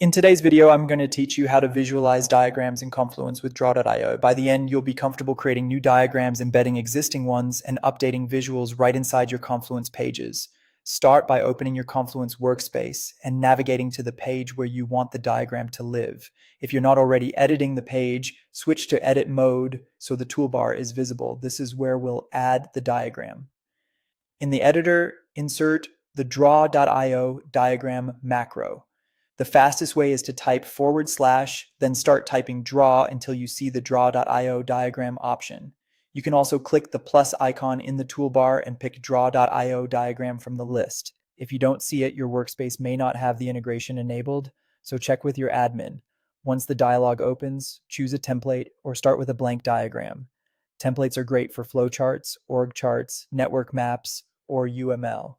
In today's video, I'm going to teach you how to visualize diagrams in Confluence with Draw.io. By the end, you'll be comfortable creating new diagrams, embedding existing ones, and updating visuals right inside your Confluence pages. Start by opening your Confluence workspace and navigating to the page where you want the diagram to live. If you're not already editing the page, switch to edit mode so the toolbar is visible. This is where we'll add the diagram. In the editor, insert the draw.io diagram macro. The fastest way is to type /, then start typing draw until you see the draw.io diagram option. You can also click the plus icon in the toolbar and pick draw.io diagram from the list. If you don't see it, your workspace may not have the integration enabled, so check with your admin. Once the dialog opens, choose a template or start with a blank diagram. Templates are great for flowcharts, org charts, network maps, or UML.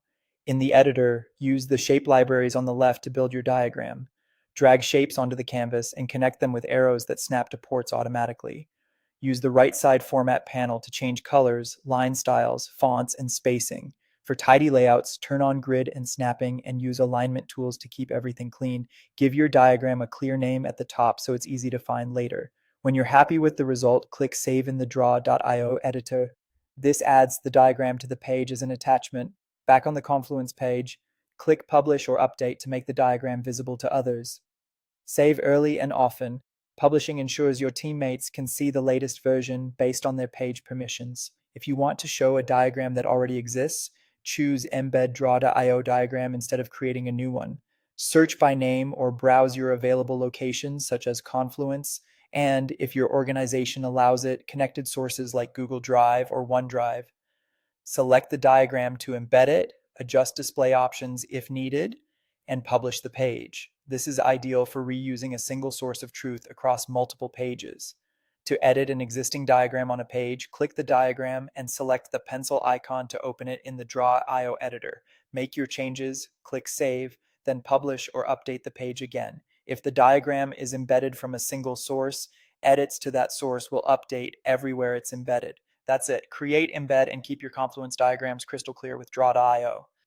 In the editor, use the shape libraries on the left to build your diagram. Drag shapes onto the canvas and connect them with arrows that snap to ports automatically. Use the right side format panel to change colors, line styles, fonts, and spacing. For tidy layouts, turn on grid and snapping and use alignment tools to keep everything clean. Give your diagram a clear name at the top so it's easy to find later. When you're happy with the result, click Save in the Draw.io editor. This adds the diagram to the page as an attachment. Back on the Confluence page, click Publish or Update to make the diagram visible to others. Save early and often. Publishing ensures your teammates can see the latest version based on their page permissions. If you want to show a diagram that already exists, choose Embed Draw.io diagram instead of creating a new one. Search by name or browse your available locations such as Confluence, and if your organization allows it, connected sources like Google Drive or OneDrive. Select the diagram to embed it, adjust display options if needed, and publish the page. This is ideal for reusing a single source of truth across multiple pages. To edit an existing diagram on a page, click the diagram and select the pencil icon to open it in the Draw.io editor. Make your changes, click Save, then publish or update the page again. If the diagram is embedded from a single source, edits to that source will update everywhere it's embedded. That's it. Create, embed, and keep your Confluence diagrams crystal clear with Draw.io.